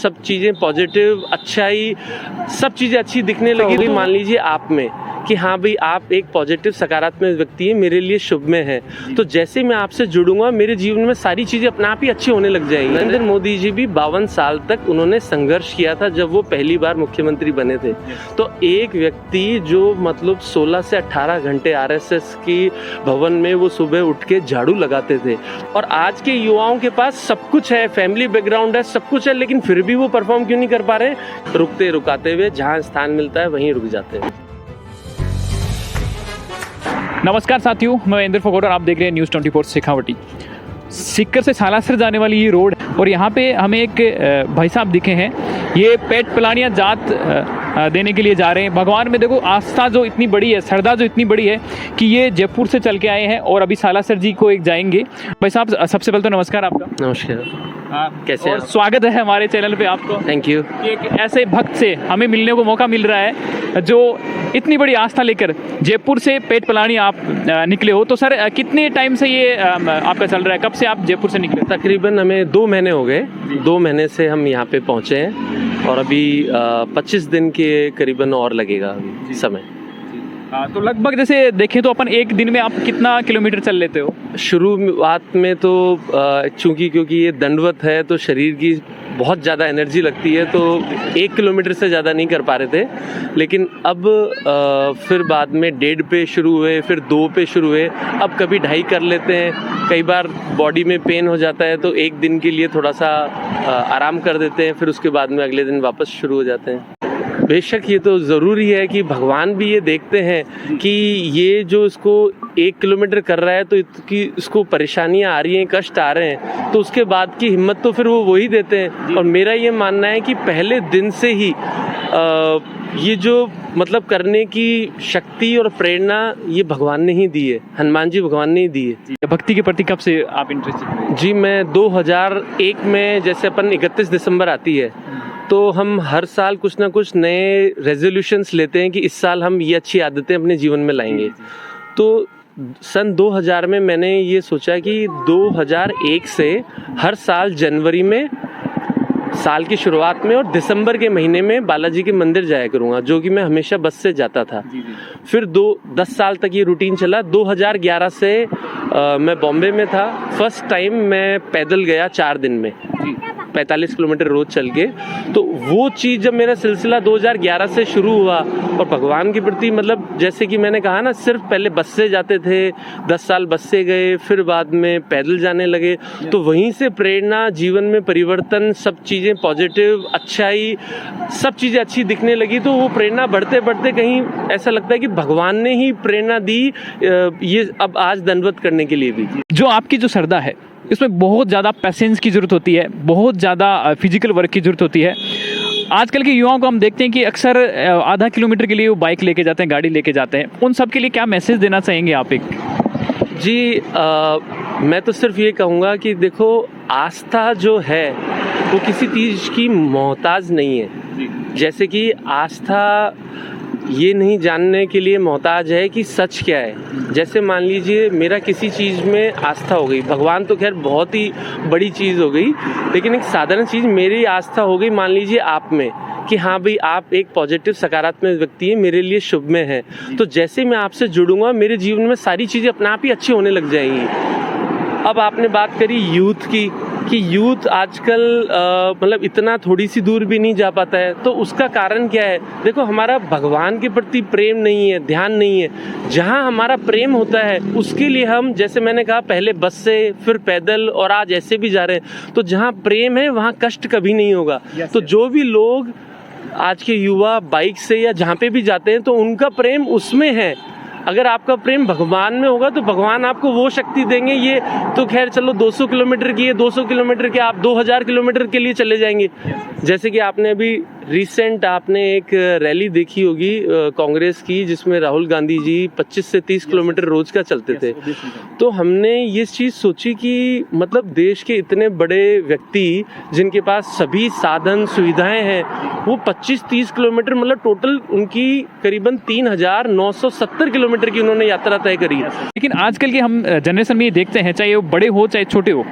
सब चीज़ें पॉजिटिव, अच्छाई, सब चीज़ें अच्छी दिखने लगी। मान लीजिए आप में कि हाँ भाई आप एक पॉजिटिव सकारात्मक व्यक्ति है, मेरे लिए शुभ में है, तो जैसे मैं आपसे जुड़ूंगा मेरे जीवन में सारी चीज़ें अपने आप ही अच्छी होने लग जाएंगी। नरेंद्र मोदी जी भी 52 साल तक उन्होंने संघर्ष किया था जब वो पहली बार मुख्यमंत्री बने थे। तो एक व्यक्ति जो मतलब 16 से 18 घंटे आरएसएस की भवन में वो सुबह उठ के झाड़ू लगाते थे, और आज के युवाओं के पास सब कुछ है, फैमिली बैकग्राउंड है, सब कुछ है, लेकिन फिर भी वो परफॉर्म क्यों नहीं कर पा रहे? रुकते रुकाते हुए जहाँ स्थान मिलता है वहीं रुक जाते हैं। नमस्कार साथियों, मैं इंद्र फोगोट और आप देख रहे हैं न्यूज़ 24 शेखावटी। सीकर से सालासर जाने वाली ये रोड, और यहाँ पे हमें एक भाई साहब दिखे हैं, ये पेट पलानियाँ जात देने के लिए जा रहे हैं। भगवान में देखो आस्था जो इतनी बड़ी है, श्रद्धा जो इतनी बड़ी है कि ये जयपुर से चल के आए हैं और अभी सालासर जी को एक जाएंगे। भाई साहब सबसे पहले तो नमस्कार आपका। नमस्कार, कैसे और स्वागत है हमारे चैनल पे आपको। Thank you. एक ऐसे भक्त से हमें मिलने को मौका मिल रहा है जो इतनी बड़ी आस्था लेकर जयपुर से पेट पलानी आप निकले हो। तो सर कितने टाइम से ये आपका चल रहा है, कब से आप जयपुर से निकले? तकरीबन हमें 2 महीने हो गए। 2 महीने से हम यहाँ पे पहुँचे हैं और अभी 25 दिन के करीबन और लगेगा अभी समय। तो लगभग जैसे देखें तो अपन एक दिन में आप कितना किलोमीटर चल लेते हो? शुरुआत में तो क्योंकि ये दंडवत है तो शरीर की बहुत ज़्यादा एनर्जी लगती है, तो 1 किलोमीटर से ज़्यादा नहीं कर पा रहे थे, लेकिन अब फिर बाद में 1.5 पे शुरू हुए, फिर 2 पे शुरू हुए, अब कभी 2.5 कर लेते हैं। कई बार बॉडी में पेन हो जाता है तो एक दिन के लिए थोड़ा सा आराम कर देते हैं, फिर उसके बाद में अगले दिन वापस शुरू हो जाते हैं। बेशक ये तो ज़रूरी है कि भगवान भी ये देखते हैं कि ये जो इसको 1 किलोमीटर कर रहा है तो इसको परेशानियां आ रही हैं, कष्ट आ रहे हैं, तो उसके बाद की हिम्मत तो फिर वो वही देते हैं। और मेरा ये मानना है कि पहले दिन से ही ये जो मतलब करने की शक्ति और प्रेरणा ये भगवान ने ही दी है, हनुमान जी भगवान ने ही दी है। भक्ति के प्रति कब से आप इंटरेस्टेड? जी मैं 2001 में, जैसे अपन 31 दिसंबर आती है तो हम हर साल कुछ ना कुछ नए रेजोल्यूशंस लेते हैं कि इस साल हम ये अच्छी आदतें अपने जीवन में लाएंगे। तो सन 2000 में मैंने ये सोचा कि 2001 से हर साल जनवरी में साल की शुरुआत में और दिसंबर के महीने में बालाजी के मंदिर जाया करूँगा, जो कि मैं हमेशा बस से जाता था। फिर 10 साल तक ये रूटीन चला। 2011 से मैं बॉम्बे में था। फर्स्ट टाइम मैं पैदल गया 4 दिन में, 45 किलोमीटर रोज चल के। तो वो चीज़ जब मेरा सिलसिला 2011 से शुरू हुआ और भगवान के प्रति मतलब जैसे कि मैंने कहा ना, सिर्फ पहले बस से जाते थे, 10 साल बस से गए, फिर बाद में पैदल जाने लगे, तो वहीं से प्रेरणा, जीवन में परिवर्तन, सब चीज़ें पॉजिटिव, अच्छाई, सब चीज़ें अच्छी दिखने लगी। तो वो प्रेरणा बढ़ते बढ़ते कहीं ऐसा लगता है कि भगवान ने ही प्रेरणा दी ये अब आज दंडवत करने के लिए भी। जो आपकी जो श्रद्धा है इसमें बहुत ज़्यादा पैसेंस की ज़रूरत होती है, बहुत ज़्यादा फिजिकल वर्क की ज़रूरत होती है। आजकल के युवाओं को हम देखते हैं कि अक्सर आधा किलोमीटर के लिए वो बाइक लेके जाते हैं, गाड़ी लेके जाते हैं। उन सब के लिए क्या मैसेज देना चाहेंगे आप? जी मैं तो सिर्फ ये कहूँगा कि देखो, आस्था जो है वो किसी चीज़ की मोहताज नहीं है। जैसे कि आस्था ये नहीं जानने के लिए मोहताज है कि सच क्या है। जैसे मान लीजिए मेरा किसी चीज़ में आस्था हो गई, भगवान तो खैर बहुत ही बड़ी चीज़ हो गई, लेकिन एक साधारण चीज़ मेरी आस्था हो गई मान लीजिए आप में कि हाँ भाई आप एक पॉजिटिव सकारात्मक व्यक्ति है, मेरे लिए शुभ में है, तो जैसे मैं आपसे जुड़ूंगा मेरे जीवन में सारी चीज़ें अपने आप ही अच्छी होने लग जाएंगी। अब आपने बात करी यूथ की कि यूथ आजकल मतलब इतना थोड़ी सी दूर भी नहीं जा पाता है, तो उसका कारण क्या है? देखो, हमारा भगवान के प्रति प्रेम नहीं है, ध्यान नहीं है। जहाँ हमारा प्रेम होता है उसके लिए हम, जैसे मैंने कहा, पहले बस से, फिर पैदल और आज ऐसे भी जा रहे हैं। तो जहाँ प्रेम है वहाँ कष्ट कभी नहीं होगा। तो जो भी लोग आज के युवा बाइक से या जहाँ पे भी जाते हैं तो उनका प्रेम उसमें है। अगर आपका प्रेम भगवान में होगा तो भगवान आपको वो शक्ति देंगे। ये तो खैर चलो 200 किलोमीटर की है, 200 किलोमीटर के आप 2000 किलोमीटर के लिए चले जाएंगे। जैसे कि आपने अभी रिसेंट आपने एक रैली देखी होगी कांग्रेस की, जिसमें राहुल गांधी जी 25 से 30 किलोमीटर रोज का चलते थे। तो हमने ये चीज़ सोची कि मतलब देश के इतने बड़े व्यक्ति जिनके पास सभी साधन सुविधाएं हैं, वो 25-30 किलोमीटर मतलब टोटल उनकी करीबन 3970 किलोमीटर की उन्होंने यात्रा तय करी। लेकिन आजकल के हम जनरेशन में ये देखते हैं, चाहे वो बड़े हो चाहे छोटे हो,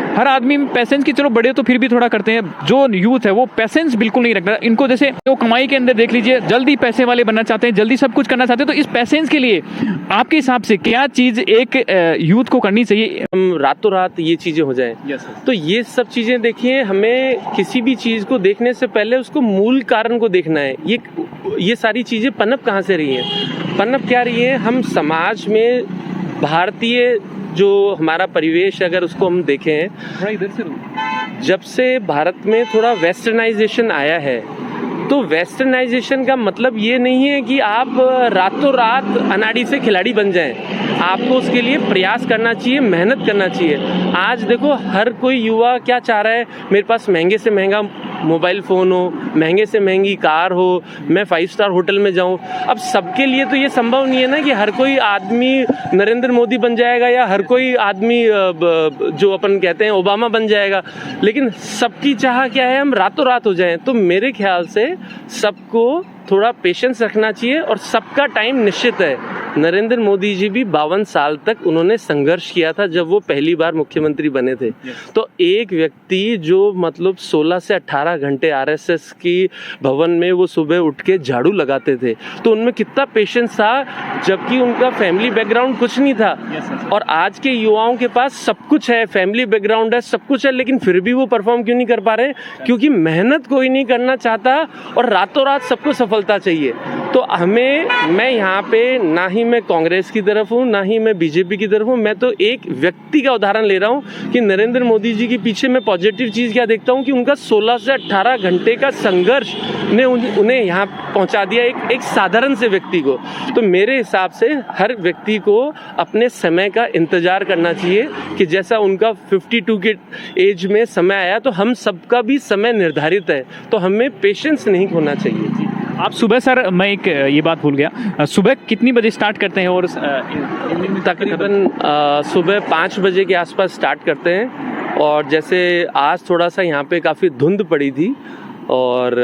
हर आदमी पेशेंस की, चलो बड़े तो फिर भी थोड़ा करते हैं, जो यूथ है वो पेशेंस बिल्कुल नहीं रखता। इनको जैसे वो कमाई के अंदर देख लीजिए, जल्दी पैसे वाले बनना चाहते हैं, जल्दी सब कुछ करना चाहते हैं। तो इस पेशेंस के लिए आपके हिसाब से क्या चीज एक यूथ को करनी चाहिए? हम रातों रात ये चीजें हो जाएं, तो ये सब चीजें देखिए, हमें किसी भी चीज को देखने से पहले उसको मूल कारण को देखना है। ये सारी चीजें पनप कहाँ से रही हैं, पनप क्या रही है? हम समाज में भारतीय जो हमारा परिवेश, अगर उसको हम देखें, जब से भारत में थोड़ा वेस्टर्नाइजेशन आया है, तो वेस्टर्नाइजेशन का मतलब ये नहीं है कि आप रातों रात अनाड़ी से खिलाड़ी बन जाएं। आपको उसके लिए प्रयास करना चाहिए, मेहनत करना चाहिए। आज देखो, हर कोई युवा क्या चाह रहा है? मेरे पास महंगे से महंगा मोबाइल फ़ोन हो, महंगे से महंगी कार हो, मैं 5 स्टार होटल में जाऊं। अब सबके लिए तो ये संभव नहीं है ना कि हर कोई आदमी नरेंद्र मोदी बन जाएगा या हर कोई आदमी जो अपन कहते हैं ओबामा बन जाएगा। लेकिन सबकी चाह क्या है? हम रातों रात हो जाएं। तो मेरे ख्याल से सबको थोड़ा पेशेंस रखना चाहिए और सबका टाइम निश्चित है। नरेंद्र मोदी जी भी 52 साल तक उन्होंने संघर्ष किया था जब वो पहली बार मुख्यमंत्री बने थे। तो एक व्यक्ति जो मतलब 16 से 18 घंटे आरएसएस की भवन में वो सुबह उठ के झाड़ू लगाते थे, तो उनमें कितना पेशेंस था, जबकि उनका फैमिली बैकग्राउंड कुछ नहीं था। और आज के युवाओं के पास सब कुछ है, फैमिली बैकग्राउंड है, सब कुछ है, लेकिन फिर भी वो परफॉर्म क्यों नहीं कर पा रहे? क्योंकि मेहनत कोई नहीं करना चाहता और रातों रात सबको सफलता चाहिए। तो मैं यहाँ पे ना ही मैं कांग्रेस की तरफ हूँ, ना ही मैं बीजेपी की तरफ हूँ। मैं तो एक व्यक्ति का उदाहरण ले रहा हूँ कि नरेंद्र मोदी जी के पीछे मैं पॉजिटिव चीज़ क्या देखता हूँ कि उनका 16 से 18 घंटे का संघर्ष ने उन्हें यहाँ पहुँचा दिया, एक साधारण से व्यक्ति को। तो मेरे हिसाब से हर व्यक्ति को अपने समय का इंतजार करना चाहिए कि जैसा उनका 52 के एज में समय आया, तो हम सबका भी समय निर्धारित है, तो हमें पेशेंस नहीं खोना चाहिए। आप सुबह, सर मैं एक ये बात भूल गया, सुबह कितनी बजे स्टार्ट करते हैं? और तकरीबन सुबह 5 बजे के आसपास स्टार्ट करते हैं। और जैसे आज थोड़ा सा यहाँ पे काफ़ी धुंध पड़ी थी और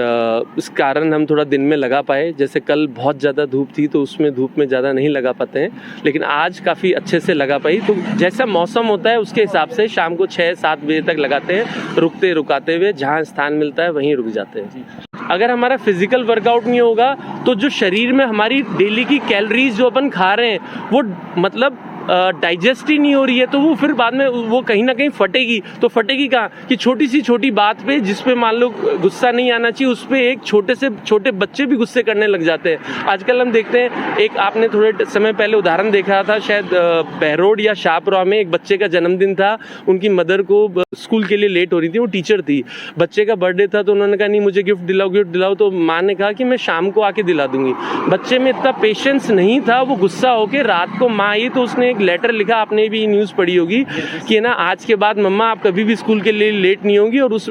इस कारण हम थोड़ा दिन में लगा पाए। जैसे कल बहुत ज़्यादा धूप थी तो उसमें धूप में ज़्यादा नहीं लगा पाते हैं, लेकिन आज काफ़ी अच्छे से लगा पाई। तो जैसा मौसम होता है उसके हिसाब से शाम को 6-7 बजे तक लगाते हैं, रुकते रुकाते हुए, जहाँ स्थान मिलता है वहीं रुक जाते हैं। अगर हमारा फिजिकल वर्कआउट नहीं होगा तो जो शरीर में हमारी डेली की कैलोरीज जो अपन खा रहे हैं वो मतलब डाइजेस्ट ही नहीं हो रही है, तो वो फिर बाद में वो कहीं ना कहीं फटेगी। तो फटेगी कहाँ? कि छोटी सी छोटी बात पे, जिस पे मान लो गुस्सा नहीं आना चाहिए, उस पे एक छोटे से छोटे बच्चे भी गुस्से करने लग जाते हैं। आजकल हम देखते हैं, एक आपने थोड़े समय पहले उदाहरण देखा था, शायद बहरोड या शाहपुरा में एक बच्चे का जन्मदिन था। उनकी मदर को स्कूल के लिए लेट हो रही थी, वो टीचर थी, बच्चे का बर्थडे था, तो उन्होंने कहा नहीं मुझे गिफ्ट दिलाओ। तो माँ ने कहा कि मैं शाम को आके दिला दूंगी। बच्चे में इतना पेशेंस नहीं था, वो गुस्सा होके रात को माँ आई तो उसने एक लेटर लिखा, आपने भी न्यूज़ पढ़ी होगी कि ना आज के बाद मम्मा आप कभी भी स्कूल के लिए लेट नहीं होंगी, और उस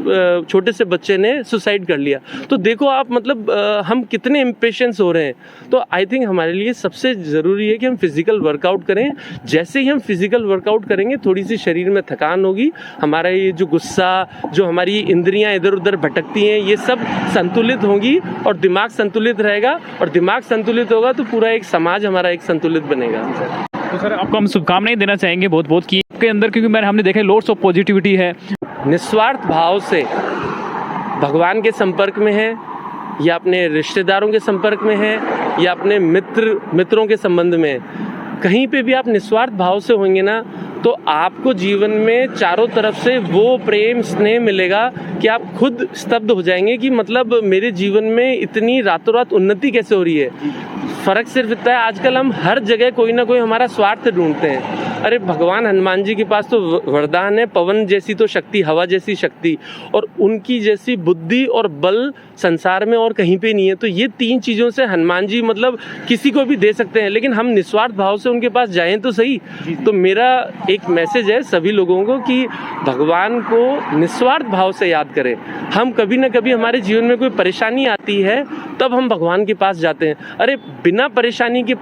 छोटे से बच्चे ने सुसाइड कर लिया। तो देखो आप, मतलब हम कितने इम्पेशेंस हो रहे हैं। तो आई थिंक हमारे लिए सबसे ज़रूरी है कि हम फिजिकल वर्कआउट करें। जैसे ही हम फिजिकल वर्कआउट करेंगे, थोड़ी सी शरीर में थकान होगी, हमारा ये जो गुस्सा, जो हमारी इंद्रियां इधर उधर भटकती हैं, ये सब संतुलित होंगी और दिमाग संतुलित रहेगा। और दिमाग संतुलित होगा तो पूरा एक समाज हमारा एक संतुलित बनेगा। तो सर आपको हम शुभकामनाएं देना चाहेंगे बहुत बहुत कि आपके अंदर, क्योंकि हमने देखा लोड्स ऑफ पॉजिटिविटी है, निस्वार्थ भाव से भगवान के संपर्क में है, या अपने रिश्तेदारों के संपर्क में है, या अपने मित्रों के संबंध में, कहीं पे भी आप निस्वार्थ भाव से होंगे ना, तो आपको जीवन में चारों तरफ से वो प्रेम स्नेह मिलेगा कि आप खुद स्तब्ध हो जाएंगे कि मतलब मेरे जीवन में इतनी रातों रात उन्नति कैसे हो रही है। फ़र्क सिर्फ इतना है, आजकल हम हर जगह कोई ना कोई हमारा स्वार्थ ढूंढते हैं। अरे भगवान हनुमान जी के पास तो वरदान है, पवन जैसी तो शक्ति, हवा जैसी शक्ति, और उनकी जैसी बुद्धि और बल संसार में और कहीं पे नहीं है। तो ये 3 चीज़ों से हनुमान जी मतलब किसी को भी दे सकते हैं, लेकिन हम निस्वार्थ भाव से उनके पास जाएं तो सही। तो मेरा एक मैसेज है सभी लोगों को कि भगवान को निस्वार्थ भाव से याद करें। हम कभी ना कभी हमारे जीवन में कोई परेशानी आती है तब हम भगवान के पास जाते हैं। अरे बिना परेशानी के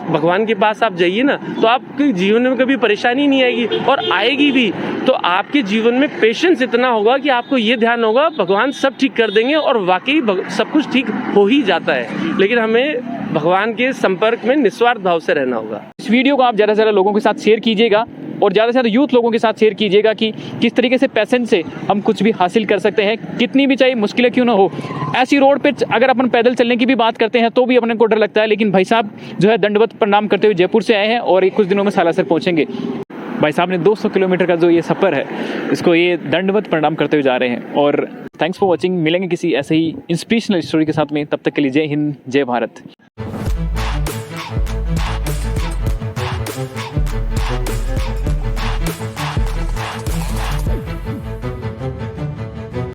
भगवान के पास आप जाइए ना, तो आपके जीवन में कभी परेशानी नहीं आएगी, और आएगी भी तो आपके जीवन में पेशेंस इतना होगा कि आपको ये ध्यान होगा भगवान सब ठीक कर देंगे, और वाकई सब कुछ ठीक हो ही जाता है। लेकिन हमें भगवान के संपर्क में निस्वार्थ भाव से रहना होगा। इस वीडियो को आप ज़्यादा से ज़्यादा लोगों के साथ शेयर कीजिएगा और ज़्यादा से ज़्यादा यूथ लोगों के साथ शेयर कीजिएगा कि किस तरीके से पैसेंज से हम कुछ भी हासिल कर सकते हैं, कितनी भी चाहे मुश्किलें क्यों ना हो। ऐसी रोड पे अगर अपन पैदल चलने की भी बात करते हैं तो भी अपने को डर लगता है, लेकिन भाई साहब जो है दंडवत प्रणाम करते हुए जयपुर से आए हैं और कुछ दिनों में सालासर पहुँचेंगे। भाई साहब ने 200 किलोमीटर का जो ये सफ़र है इसको ये दंडवत प्रणाम करते हुए जा रहे हैं। और थैंक्स फॉर वॉचिंग। मिलेंगे किसी ऐसे ही इंस्पिरेशनल स्टोरी के साथ में, तब तक के लिए जय हिंद, जय भारत।